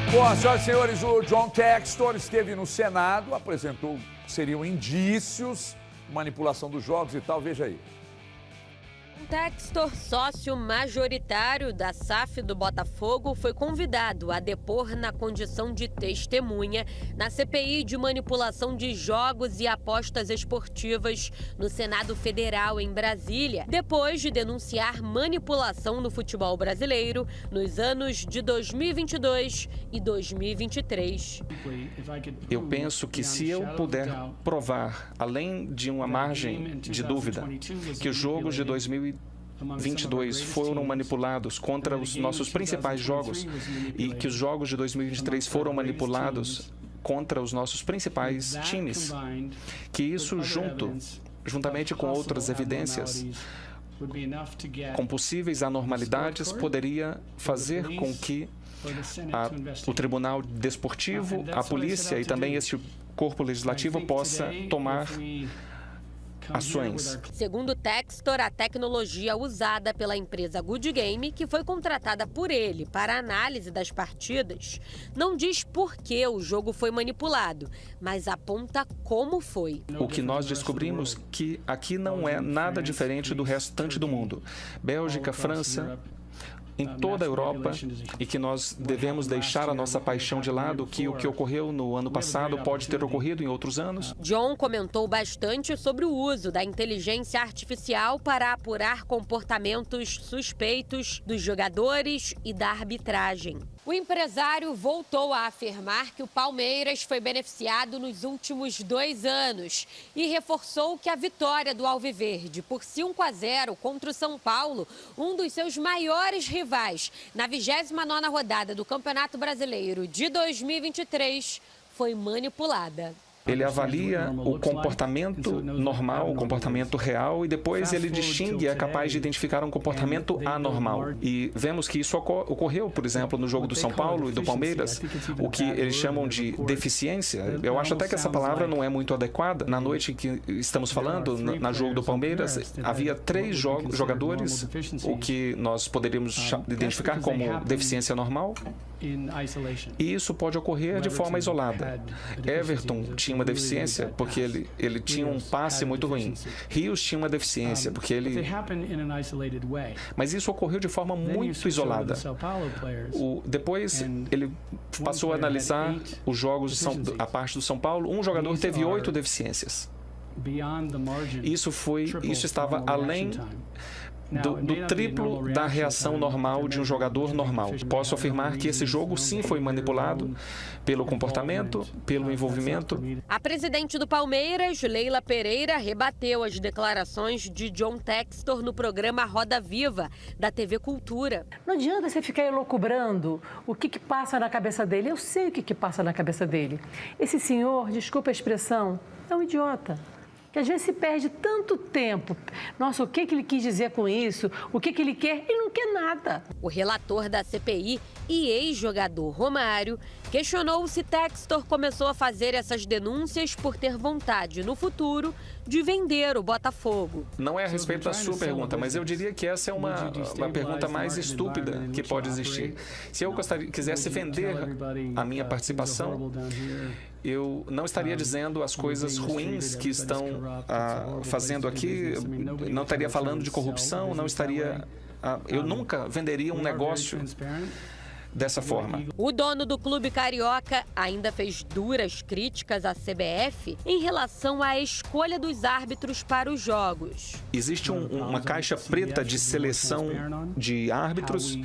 Bom, senhoras e senhores, o John Textor esteve no Senado, apresentou que seriam indícios, manipulação dos jogos e tal, veja aí. Textor, sócio majoritário da SAF do Botafogo, foi convidado a depor na condição de testemunha na CPI de manipulação de jogos e apostas esportivas no Senado Federal em Brasília, depois de denunciar manipulação no futebol brasileiro nos anos de 2022 e 2023. Eu penso que se eu puder provar, além de uma margem de dúvida, que os jogos de 2022 foram manipulados contra os nossos principais jogos e que os jogos de 2023 foram manipulados contra os nossos principais times, que isso juntamente com outras evidências, com possíveis anormalidades, poderia fazer com que o Tribunal Desportivo, a polícia e também esse corpo legislativo possa tomar ações. Segundo Textor, a tecnologia usada pela empresa Good Game, que foi contratada por ele para a análise das partidas, não diz por que o jogo foi manipulado, mas aponta como foi. O que nós descobrimos que aqui não é nada diferente do restante do mundo. Bélgica, França, em toda a Europa, e que nós devemos deixar a nossa paixão de lado, que o que ocorreu no ano passado pode ter ocorrido em outros anos. John comentou bastante sobre o uso da inteligência artificial para apurar comportamentos suspeitos dos jogadores e da arbitragem. O empresário voltou a afirmar que o Palmeiras foi beneficiado nos últimos 2 anos e reforçou que a vitória do Alviverde por 5-0 contra o São Paulo, um dos seus maiores rivais, na 29ª rodada do Campeonato Brasileiro de 2023, foi manipulada. Ele avalia o comportamento normal, o comportamento real, e depois ele distingue e é capaz de identificar um comportamento anormal. E vemos que isso ocorreu, por exemplo, no jogo do São Paulo e do Palmeiras, o que eles chamam de deficiência. Eu acho até que essa palavra não é muito adequada. Na noite em que estamos falando, no jogo do Palmeiras, havia 3 jogadores, o que nós poderíamos identificar como deficiência normal. E isso pode ocorrer de forma isolada. Everton tinha uma deficiência porque ele tinha um passe muito ruim. Rios tinha uma deficiência porque ele... Mas isso ocorreu de forma muito isolada. Depois ele passou a analisar os jogos, a parte do São Paulo. Um jogador teve 8 deficiências. Isso estava além do triplo da reação normal de um jogador normal. Posso afirmar que esse jogo sim foi manipulado pelo comportamento, pelo envolvimento. A presidente do Palmeiras, Leila Pereira, rebateu as declarações de John Textor no programa Roda Viva, da TV Cultura. Não adianta você ficar elucubrando o que passa na cabeça dele. Eu sei o que passa na cabeça dele. Esse senhor, desculpa a expressão, é um idiota. Que às vezes se perde tanto tempo. Nossa, o que ele quis dizer com isso? O que ele quer? Ele não quer nada. O relator da CPI e ex-jogador Romário questionou se Textor começou a fazer essas denúncias por ter vontade, no futuro, de vender o Botafogo. Não é a respeito da sua pergunta, mas eu diria que essa é uma pergunta mais estúpida que pode existir. Se eu quisesse vender a minha participação, eu não estaria dizendo as coisas ruins que estão fazendo aqui, não estaria falando de corrupção, não estaria... eu nunca venderia um negócio dessa forma. O dono do clube carioca ainda fez duras críticas à CBF em relação à escolha dos árbitros para os jogos. Existe uma caixa preta de seleção de árbitros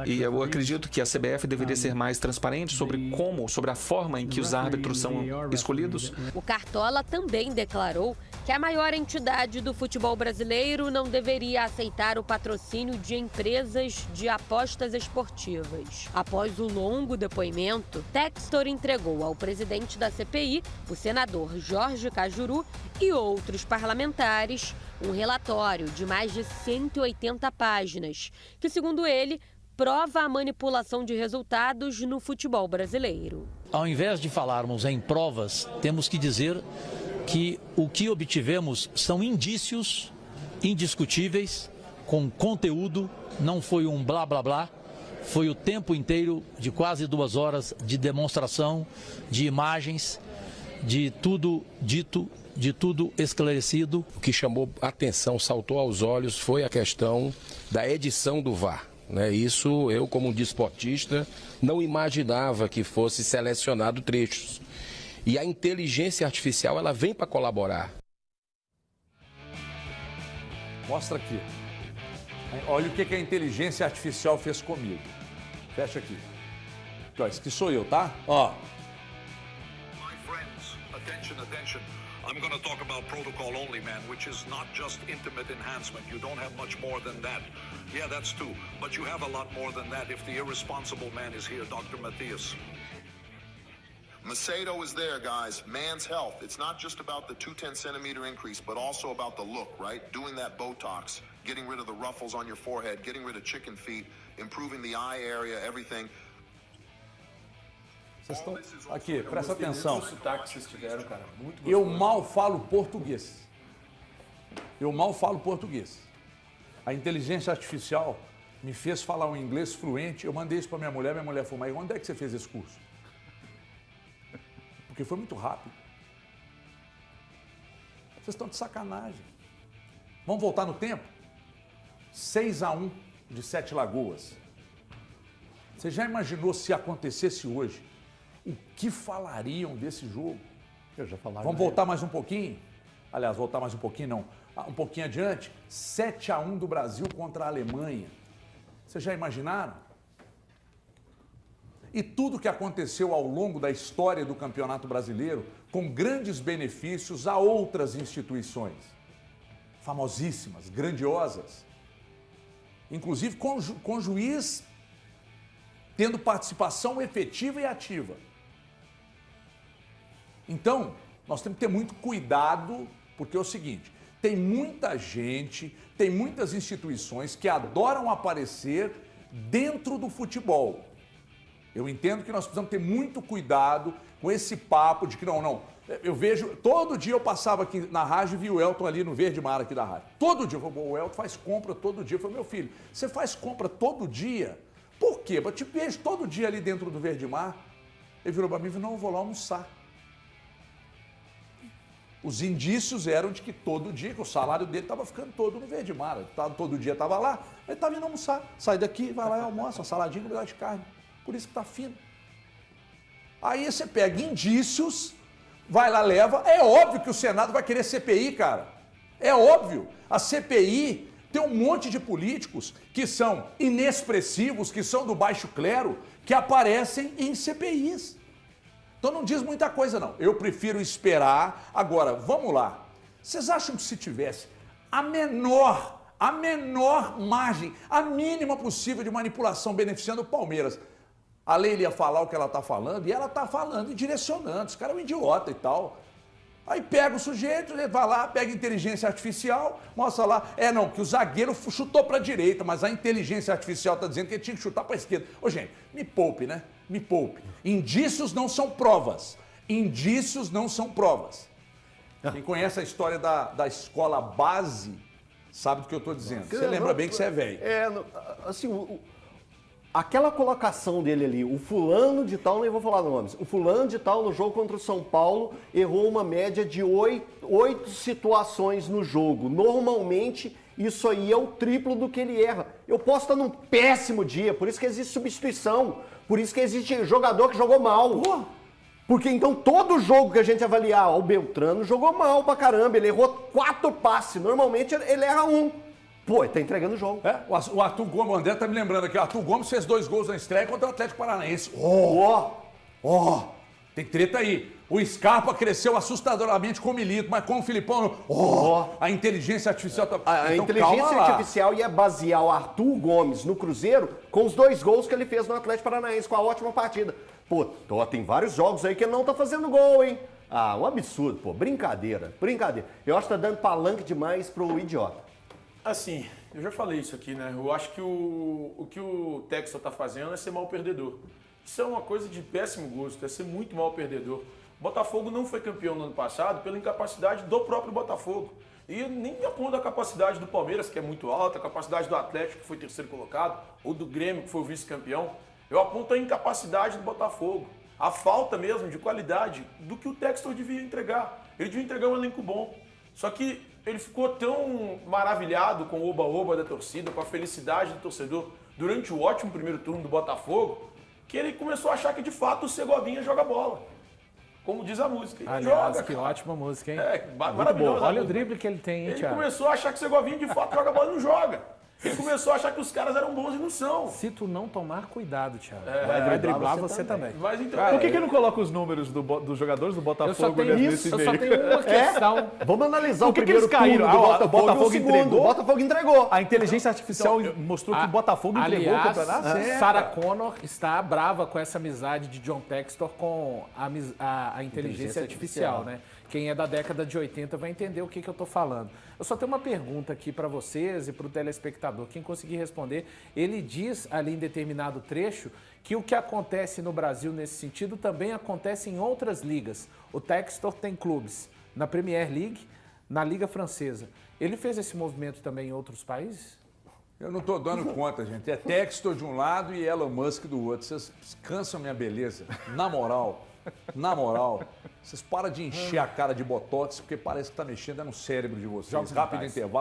e eu acredito que a CBF deveria ser mais transparente sobre a forma em que os árbitros são escolhidos. O Cartola também declarou que a maior entidade do futebol brasileiro não deveria aceitar o patrocínio de empresas de apostas esportivas. Após o longo depoimento, Textor entregou ao presidente da CPI, o senador Jorge Cajuru, e outros parlamentares um relatório de mais de 180 páginas, que, segundo ele, prova a manipulação de resultados no futebol brasileiro. Ao invés de falarmos em provas, temos que dizer que o que obtivemos são indícios indiscutíveis, com conteúdo, não foi um blá blá blá, foi o tempo inteiro de quase 2 horas de demonstração, de imagens, de tudo dito, de tudo esclarecido. O que chamou a atenção, saltou aos olhos, foi a questão da edição do VAR. Isso eu, como desportista, não imaginava que fosse selecionado trechos. E a inteligência artificial, ela vem para colaborar. Mostra aqui. Olha o que a inteligência artificial fez comigo. Fecha aqui. Ó, esse aqui sou eu, tá? Ó. My friends, attention, attention. I'm going to talk about protocol only, man, which is not just intimate enhancement. You don't have much more than that. Yeah, that's true. But you have a lot more than that if the irresponsible man is here, Dr. Matthias. Macedo is there, guys. Man's health. It's not just about the 210-centimeter increase, but also about the look, right? Doing that Botox, getting rid of the ruffles on your forehead, getting rid of chicken feet, improving the eye area, everything. Vocês estão aqui, presta atenção. Sotaque que vocês tiveram, cara. Muito gostoso. Eu mal falo português. Eu mal falo português. A inteligência artificial me fez falar um inglês fluente. Eu mandei isso para minha mulher falou, mas onde é que você fez esse curso? Porque foi muito rápido. Vocês estão de sacanagem. Vamos voltar no tempo? 6-1 de Sete Lagoas. Você já imaginou se acontecesse hoje? O que falariam desse jogo? Eu já falava. Vamos voltar mais um pouquinho? Aliás, voltar mais um pouquinho não. Um pouquinho adiante. 7-1 do Brasil contra a Alemanha. Vocês já imaginaram? E tudo que aconteceu ao longo da história do Campeonato Brasileiro, com grandes benefícios a outras instituições. Famosíssimas, grandiosas. Inclusive com juiz tendo participação efetiva e ativa. Então, nós temos que ter muito cuidado, porque é o seguinte, tem muita gente, tem muitas instituições que adoram aparecer dentro do futebol. Eu entendo que nós precisamos ter muito cuidado com esse papo de que não. Eu vejo, todo dia eu passava aqui na rádio e vi o Elton ali no Verde Mar aqui da rádio. Todo dia, eu falei, o Elton faz compra todo dia. Eu falei, meu filho, você faz compra todo dia? Por quê? Eu te vejo todo dia ali dentro do Verde Mar. Ele virou para mim e falou, não, eu vou lá almoçar. Os indícios eram de que todo dia, que o salário dele estava ficando todo no Verde Mar. Todo dia estava lá, ele estava indo almoçar. Sai daqui, vai lá e almoça, uma saladinha com um pedaço de carne. Por isso que está fino. Aí você pega indícios, vai lá, leva. É óbvio que o Senado vai querer CPI, cara. É óbvio. A CPI tem um monte de políticos que são inexpressivos, que são do baixo clero, que aparecem em CPIs. Então não diz muita coisa, não. Eu prefiro esperar. Agora, vamos lá. Vocês acham que se tivesse a menor margem, a mínima possível de manipulação beneficiando o Palmeiras, a Leila ia falar o que ela está falando, e ela está falando e direcionando. Esse cara é um idiota e tal. Aí pega o sujeito, ele vai lá, pega a inteligência artificial, mostra lá. Que o zagueiro chutou para a direita, mas a inteligência artificial está dizendo que ele tinha que chutar para a esquerda. Ô, gente, me poupe, né? Me poupe. Indícios não são provas. Indícios não são provas. Quem conhece a história da escola base sabe do que eu estou dizendo. Você lembra bem que você é velho. Aquela colocação dele ali, o fulano de tal, nem vou falar nomes, o fulano de tal no jogo contra o São Paulo errou uma média de 8 situações no jogo. Normalmente, isso aí é o triplo do que ele erra. Eu posso estar num péssimo dia, por isso que existe substituição, por isso que existe jogador que jogou mal. Porque então todo jogo que a gente avaliar, o Beltrano jogou mal pra caramba, ele errou 4 passes, normalmente ele erra 1. Pô, ele tá entregando o jogo. O Arthur Gomes, o André tá me lembrando aqui, o Arthur Gomes fez 2 gols na estreia contra o Atlético Paranaense. Tem treta aí. O Scarpa cresceu assustadoramente com o Milito, mas com o Filipão, a inteligência artificial tá... A inteligência artificial ia basear o Arthur Gomes no Cruzeiro com os 2 gols que ele fez no Atlético Paranaense, com a ótima partida. Pô, tem vários jogos aí que ele não tá fazendo gol, hein? Um absurdo, pô. Brincadeira. Eu acho que tá dando palanque demais pro idiota. Assim, eu já falei isso aqui, né? Eu acho que o que o Texas tá fazendo é ser mal perdedor. Isso é uma coisa de péssimo gosto, é ser muito mal perdedor. O Botafogo não foi campeão no ano passado pela incapacidade do próprio Botafogo. E nem aponta a capacidade do Palmeiras, que é muito alta, a capacidade do Atlético, que foi terceiro colocado, ou do Grêmio, que foi o vice-campeão. Eu aponto a incapacidade do Botafogo, a falta mesmo de qualidade do que o Textor devia entregar. Ele devia entregar um elenco bom. Só que ele ficou tão maravilhado com o oba-oba da torcida, com a felicidade do torcedor, durante o ótimo primeiro turno do Botafogo, que ele começou a achar que de fato o Segovinha joga bola. Como diz a música. Ele Aliás, joga, que cara. ótima música, hein? Maravilhoso. Olha o drible que ele tem, hein, Ele Thiago? começou a achar que o Segovinha de fato joga bola e não joga. Ele começou a achar que os caras eram bons e não são. Se tu não tomar cuidado, Thiago, vai driblar você também. Mas então, Por que não coloca os números dos jogadores do Botafogo nesse eu meio? só tenho uma questão. Vamos analisar Por o que primeiro eles caíram? turno do O Botafogo, Botafogo e o segundo. entregou? O Botafogo entregou. A inteligência artificial mostrou que o Botafogo entregou o campeonato. Sarah Connor está brava com essa amizade de John Textor com a inteligência artificial, né? Quem é da década de 80 vai entender o que eu estou falando. Eu só tenho uma pergunta aqui para vocês e para o telespectador. Quem conseguir responder, ele diz ali em determinado trecho que o que acontece no Brasil nesse sentido também acontece em outras ligas. O Textor tem clubes na Premier League, na Liga Francesa. Ele fez esse movimento também em outros países? Eu não estou dando conta, gente. É Textor de um lado e Elon Musk do outro. Vocês cansam minha beleza. Na moral, vocês param de encher a cara de botox, porque parece que está mexendo no cérebro de vocês. Jogos Rápido mentais. intervalo.